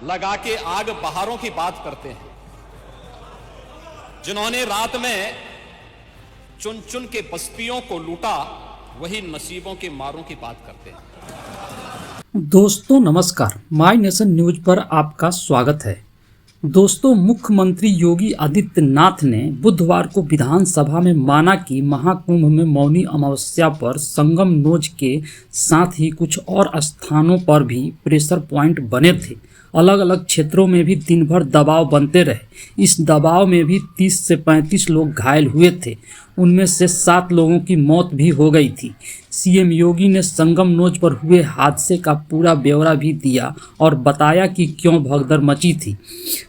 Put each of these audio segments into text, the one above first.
लगा के आग बहारों की बात करते हैं, जिन्होंने रात में चुन चुन के बस्तियों को लूटा, वही नसीबों के मारों की बात करते हैं। दोस्तों नमस्कार, माय नेशन न्यूज पर आपका स्वागत है। दोस्तों, मुख्यमंत्री योगी आदित्यनाथ ने बुधवार को विधानसभा में माना कि महाकुंभ में मौनी अमावस्या पर संगम नोज के साथ ही कुछ और स्थानों पर भी प्रेशर पॉइंट बने थे। अलग अलग क्षेत्रों में भी दिन भर दबाव बनते रहे। इस दबाव में भी 30 से 35 लोग घायल हुए थे। उनमें से 7 लोगों की मौत भी हो गई थी। सीएम योगी ने संगम नोज पर हुए हादसे का पूरा ब्यौरा भी दिया और बताया कि क्यों भगदड़ मची थी।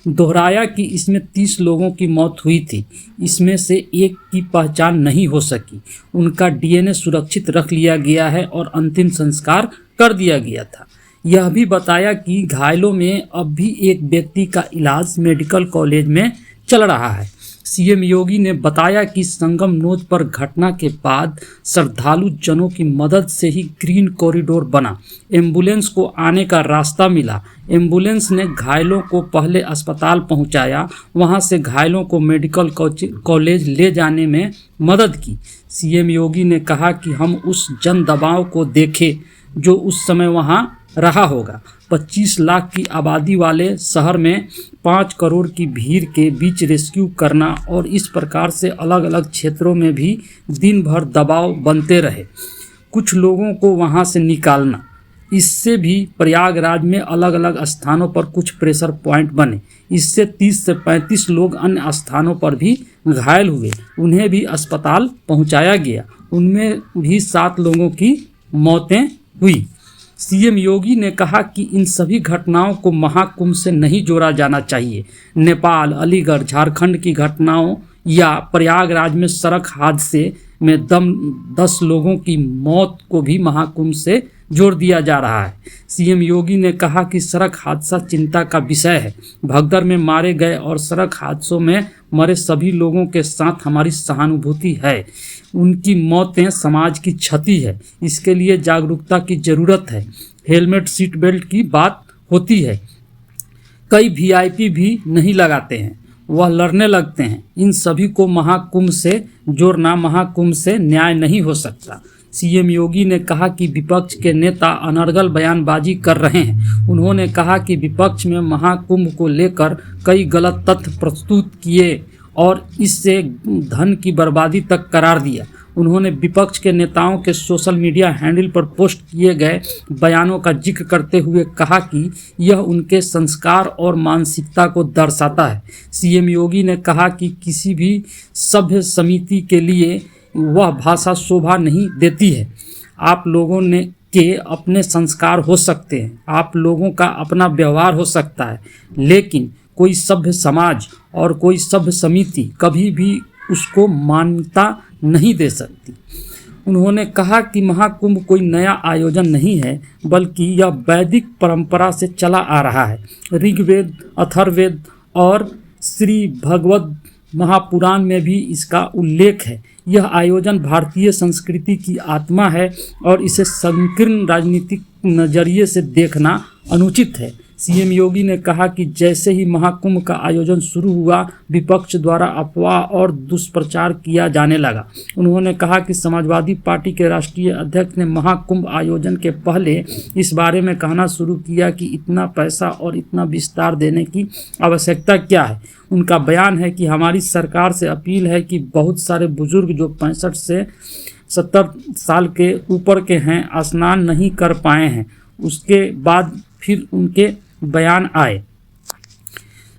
दोहराया कि इसमें 30 लोगों की मौत हुई थी। इसमें से एक की पहचान नहीं हो सकी। उनका डीएनए सुरक्षित रख लिया गया है और अंतिम संस्कार कर दिया गया था। यह भी बताया कि घायलों में अब भी एक व्यक्ति का इलाज मेडिकल कॉलेज में चल रहा है। सीएम योगी ने बताया कि संगम नोज पर घटना के बाद श्रद्धालु जनों की मदद से ही ग्रीन कॉरिडोर बना। एम्बुलेंस को आने का रास्ता मिला। एम्बुलेंस ने घायलों को पहले अस्पताल पहुंचाया, वहां से घायलों को मेडिकल कॉलेज ले जाने में मदद की। सीएम योगी ने कहा कि हम उस जन दबाव को देखें जो उस समय वहां रहा होगा। 25 लाख की आबादी वाले शहर में 5 करोड़ की भीड़ के बीच रेस्क्यू करना और इस प्रकार से अलग अलग क्षेत्रों में भी दिन भर दबाव बनते रहे, कुछ लोगों को वहां से निकालना। इससे भी प्रयागराज में अलग अलग स्थानों पर कुछ प्रेशर पॉइंट बने। इससे 30 से 35 लोग अन्य स्थानों पर भी घायल हुए। उन्हें भी अस्पताल पहुंचाया गया। उनमें भी 7 लोगों की मौतें हुई। सीएम योगी ने कहा कि इन सभी घटनाओं को महाकुंभ से नहीं जोड़ा जाना चाहिए। नेपाल, अलीगढ़, झारखंड की घटनाओं या प्रयागराज में सड़क हादसे में 10 लोगों की मौत को भी महाकुंभ से जोड़ दिया जा रहा है। सीएम योगी ने कहा कि सड़क हादसा चिंता का विषय है। भगदड़ में मारे गए और सड़क हादसों में मरे सभी लोगों के साथ हमारी सहानुभूति है। उनकी मौतें समाज की क्षति है। इसके लिए जागरूकता की जरूरत है। हेलमेट, सीट बेल्ट की बात होती है। कई वीआईपी भी नहीं लगाते हैं, वह लड़ने लगते हैं। इन सभी को महाकुंभ से जोड़ना, महाकुंभ से न्याय नहीं हो सकता। सीएम योगी ने कहा कि विपक्ष के नेता अनर्गल बयानबाजी कर रहे हैं। उन्होंने कहा कि विपक्ष में महाकुंभ को लेकर कई गलत तथ्य प्रस्तुत किए और इससे धन की बर्बादी तक करार दिया। उन्होंने विपक्ष के नेताओं के सोशल मीडिया हैंडल पर पोस्ट किए गए बयानों का जिक्र करते हुए कहा कि यह उनके संस्कार और मानसिकता को दर्शाता है। सीएम योगी ने कहा कि किसी भी सभ्य समिति के लिए वह भाषा शोभा नहीं देती है। आप लोगों के अपने संस्कार हो सकते हैं, आप लोगों का अपना व्यवहार हो सकता है, लेकिन कोई सभ्य समाज और कोई सभ्य समिति कभी भी उसको मान्यता नहीं दे सकती। उन्होंने कहा कि महाकुंभ कोई नया आयोजन नहीं है, बल्कि यह वैदिक परंपरा से चला आ रहा है। ऋग्वेद, अथर्ववेद और श्री भगवद महापुराण में भी इसका उल्लेख है। यह आयोजन भारतीय संस्कृति की आत्मा है और इसे संकीर्ण राजनीतिक नजरिए से देखना अनुचित है। सीएम योगी ने कहा कि जैसे ही महाकुंभ का आयोजन शुरू हुआ, विपक्ष द्वारा अफवाह और दुष्प्रचार किया जाने लगा। उन्होंने कहा कि समाजवादी पार्टी के राष्ट्रीय अध्यक्ष ने महाकुंभ आयोजन के पहले इस बारे में कहना शुरू किया कि इतना पैसा और इतना विस्तार देने की आवश्यकता क्या है। उनका बयान है कि हमारी सरकार से अपील है कि बहुत सारे बुजुर्ग जो 65 से 70 साल के ऊपर के हैं, स्नान नहीं कर पाए हैं। उसके बाद फिर उनके बयान आए।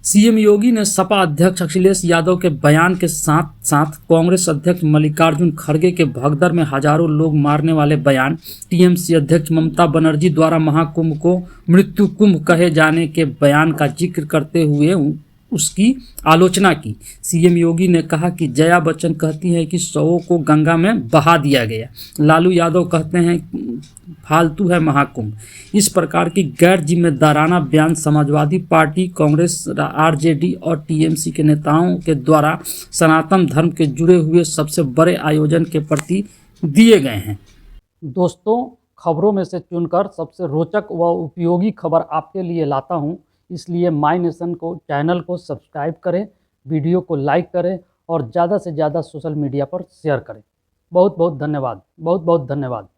सीएम योगी ने सपा अध्यक्ष अखिलेश यादव के बयान के साथ साथ कांग्रेस अध्यक्ष मल्लिकार्जुन खड़गे के भगदड़ में हजारों लोग मारने वाले बयान, टीएमसी अध्यक्ष ममता बनर्जी द्वारा महाकुंभ को मृत्यु कुंभ कहे जाने के बयान का जिक्र करते हुए उसकी आलोचना की। सीएम योगी ने कहा कि जया बच्चन कहती है कि शवों को गंगा में बहा दिया गया। लालू यादव कहते हैं फालतू है महाकुंभ। इस प्रकार की गैर जिम्मेदाराना बयान समाजवादी पार्टी, कांग्रेस, आरजेडी और टीएमसी के नेताओं के द्वारा सनातन धर्म के जुड़े हुए सबसे बड़े आयोजन के प्रति दिए गए हैं। दोस्तों, खबरों में से चुनकर सबसे रोचक व उपयोगी खबर आपके लिए लाता हूं। इसलिए माय नेशन को चैनल को सब्सक्राइब करें, वीडियो को लाइक करें और ज़्यादा से ज़्यादा सोशल मीडिया पर शेयर करें। बहुत बहुत धन्यवाद, बहुत बहुत धन्यवाद।